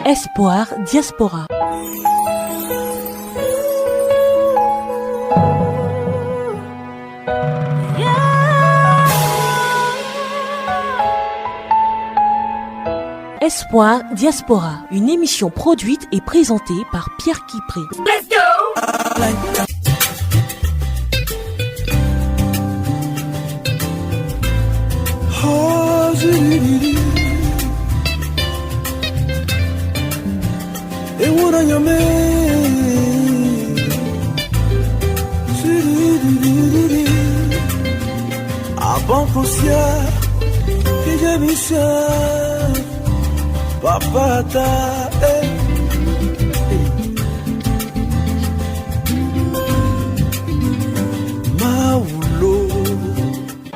Espoir Diaspora. Espoir Diaspora, une émission produite et présentée par Pierre Kipré. Let's go! Papata, Maulo.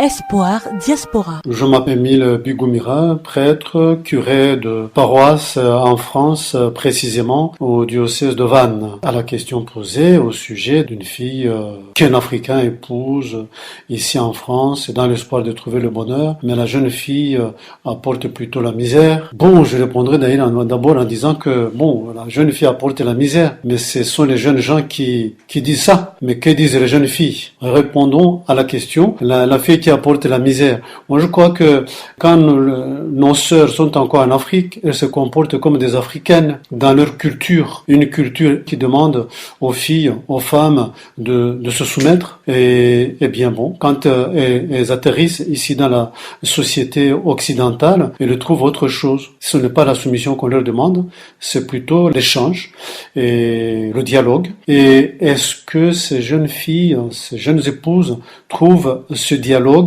Espoir Diaspora. Je m'appelle Émile Bigomira, prêtre, curé de paroisse en France, précisément au diocèse de Vannes. À la question posée au sujet d'une fille qu'un Africain épouse ici en France, dans l'espoir de trouver le bonheur, mais la jeune fille apporte plutôt la misère. Bon, je répondrai d'ailleurs d'abord en disant que, bon, la jeune fille apporte la misère, mais ce sont les jeunes gens qui disent ça. Mais que disent les jeunes filles? Répondons à la question. La fille qui apporte la misère. Moi, je crois que quand nos sœurs sont encore en Afrique, elles se comportent comme des Africaines dans leur culture. Une culture qui demande aux filles, aux femmes de se soumettre. Et bien bon, quand elles atterrissent ici dans la société occidentale, elles trouvent autre chose. Ce n'est pas la soumission qu'on leur demande, c'est plutôt l'échange et le dialogue. Et est-ce que ces jeunes filles, ces jeunes épouses trouvent ce dialogue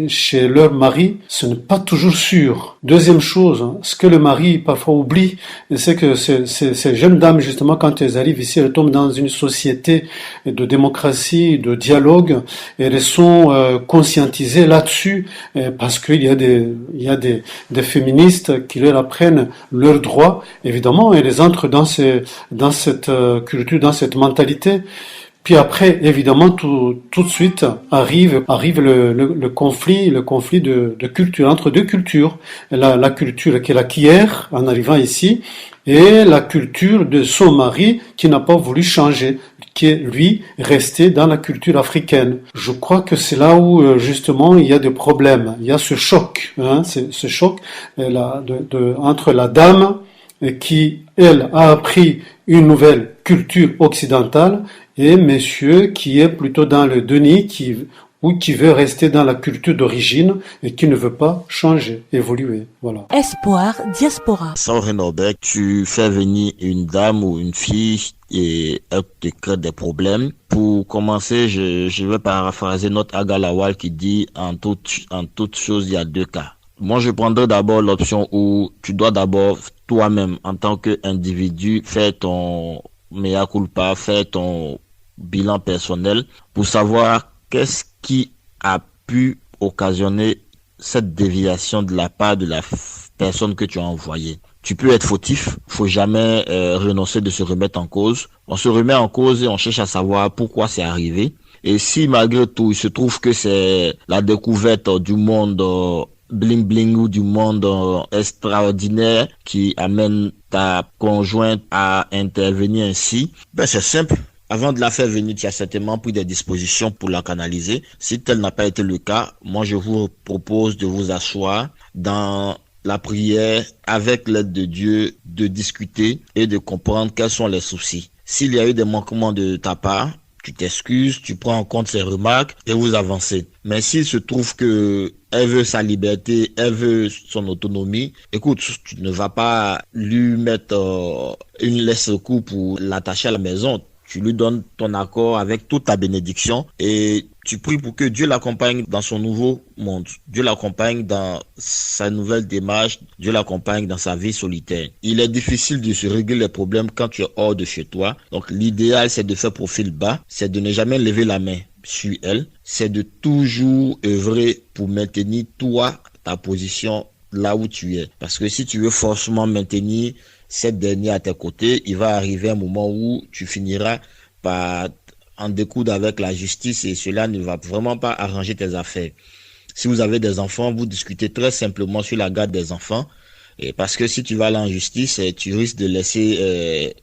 chez leur mari? Ce n'est pas toujours sûr. Deuxième chose, ce que le mari parfois oublie, c'est que ces jeunes dames, justement, quand elles arrivent ici, elles tombent dans une société de démocratie, de dialogue, et elles sont conscientisées là-dessus, parce qu'il y a des féministes qui leur apprennent leurs droits. Évidemment, elles entrent dans cette culture, dans cette mentalité. Puis après, évidemment, tout de suite arrive le conflit de culture, entre deux cultures. La culture qu'elle acquiert en arrivant ici, et la culture de son mari qui n'a pas voulu changer, qui est, lui, resté dans la culture africaine. Je crois que c'est là où, justement, il y a des problèmes. Il y a ce choc, ce choc entre la dame qui, elle, a appris une nouvelle culture occidentale, et monsieur qui est plutôt dans le déni, qui veut rester dans la culture d'origine et qui ne veut pas changer, évoluer. Voilà. Espoir Diaspora. Sans Norbert, tu fais venir une dame ou une fille et elle te crée des problèmes. Pour commencer, je vais paraphraser notre Agalawal qui dit en toute chose, il y a deux cas. Moi, je prendrais d'abord l'option où tu dois d'abord toi-même, en tant qu'individu, faire ton mea culpa, faire ton bilan personnel pour savoir qu'est-ce qui a pu occasionner cette déviation de la part de la personne que tu as envoyée. Tu peux être fautif, faut jamais renoncer de se remettre en cause. On se remet en cause et on cherche à savoir pourquoi c'est arrivé. Et si malgré tout, il se trouve que c'est la découverte du monde bling bling ou du monde extraordinaire qui amène ta conjointe à intervenir ainsi, ben c'est simple. Avant de la faire venir, tu as certainement pris des dispositions pour la canaliser. Si tel n'a pas été le cas, moi je vous propose de vous asseoir dans la prière avec l'aide de Dieu, de discuter et de comprendre quels sont les soucis. S'il y a eu des manquements de ta part, tu t'excuses, tu prends en compte ses remarques et vous avancez. Mais s'il se trouve que elle veut sa liberté, elle veut son autonomie, écoute, tu ne vas pas lui mettre une laisse au cou pour l'attacher à la maison. Tu lui donnes ton accord avec toute ta bénédiction et tu pries pour que Dieu l'accompagne dans son nouveau monde. Dieu l'accompagne dans sa nouvelle démarche. Dieu l'accompagne dans sa vie solitaire. Il est difficile de se régler les problèmes quand tu es hors de chez toi. Donc l'idéal, c'est de faire profil bas. C'est de ne jamais lever la main sur elle. C'est de toujours œuvrer pour maintenir toi, ta position là où tu es. Parce que si tu veux forcément maintenir cette dernière à tes côtés, il va arriver un moment où tu finiras par en découdre avec la justice et cela ne va vraiment pas arranger tes affaires. Si vous avez des enfants, vous discutez très simplement sur la garde des enfants Et parce que si tu vas aller en justice, tu risques de laisser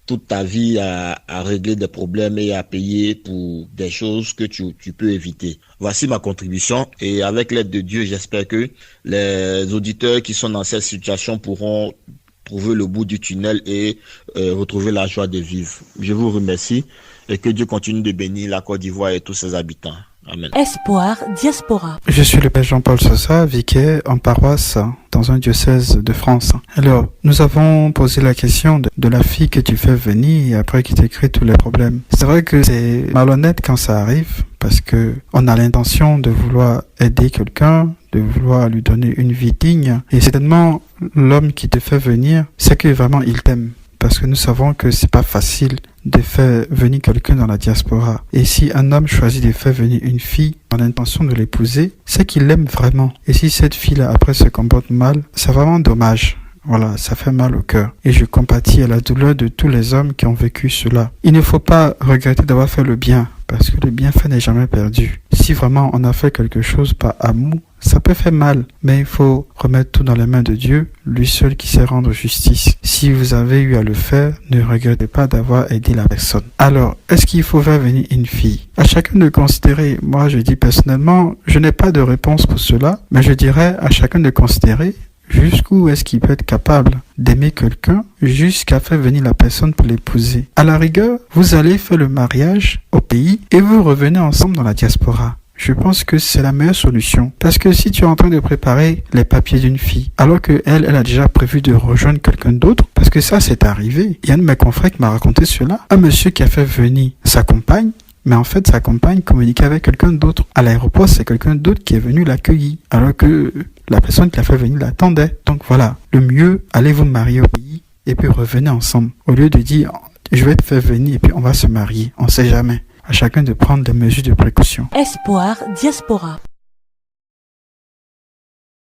toute ta vie à régler des problèmes et à payer pour des choses que tu peux éviter. Voici ma contribution et avec l'aide de Dieu, j'espère que les auditeurs qui sont dans cette situation pourront trouver le bout du tunnel et retrouver la joie de vivre. Je vous remercie et que Dieu continue de bénir la Côte d'Ivoire et tous ses habitants. Amen. Espoir Diaspora. Je suis le père Jean-Paul Sosa, vicaire en paroisse dans un diocèse de France. Alors, nous avons posé la question de la fille que tu fais venir et après qui t'écrit tous les problèmes. C'est vrai que c'est malhonnête quand ça arrive parce que on a l'intention de vouloir aider quelqu'un, de vouloir lui donner une vie digne. Et certainement, l'homme qui te fait venir, c'est que vraiment il t'aime. Parce que nous savons que c'est pas facile de faire venir quelqu'un dans la diaspora. Et si un homme choisit de faire venir une fille dans l'intention de l'épouser, c'est qu'il l'aime vraiment. Et si cette fille-là après se comporte mal, c'est vraiment dommage. Voilà, ça fait mal au cœur. Et je compatis à la douleur de tous les hommes qui ont vécu cela. Il ne faut pas regretter d'avoir fait le bien, parce que le bienfait n'est jamais perdu. Si vraiment on a fait quelque chose par amour, ça peut faire mal, mais il faut remettre tout dans les mains de Dieu, lui seul qui sait rendre justice. Si vous avez eu à le faire, ne regrettez pas d'avoir aidé la personne. Alors, est-ce qu'il faut faire venir une fille? À chacun de considérer. Moi, je dis personnellement, je n'ai pas de réponse pour cela, mais je dirais à chacun de considérer jusqu'où est-ce qu'il peut être capable d'aimer quelqu'un jusqu'à faire venir la personne pour l'épouser. À la rigueur, vous allez faire le mariage au pays et vous revenez ensemble dans la diaspora. Je pense que c'est la meilleure solution. Parce que si tu es en train de préparer les papiers d'une fille, alors que elle a déjà prévu de rejoindre quelqu'un d'autre, parce que ça c'est arrivé. Il y a un de mes confrères qui m'a raconté cela. Un monsieur qui a fait venir sa compagne, mais en fait sa compagne communiquait avec quelqu'un d'autre. À l'aéroport, c'est quelqu'un d'autre qui est venu l'accueillir, alors que la personne qui l'a fait venir l'attendait. Donc voilà, le mieux, allez vous marier au pays et puis revenez ensemble. Au lieu de dire, je vais te faire venir et puis on va se marier. On sait jamais. À chacun de prendre des mesures de précaution. Espoir Diaspora.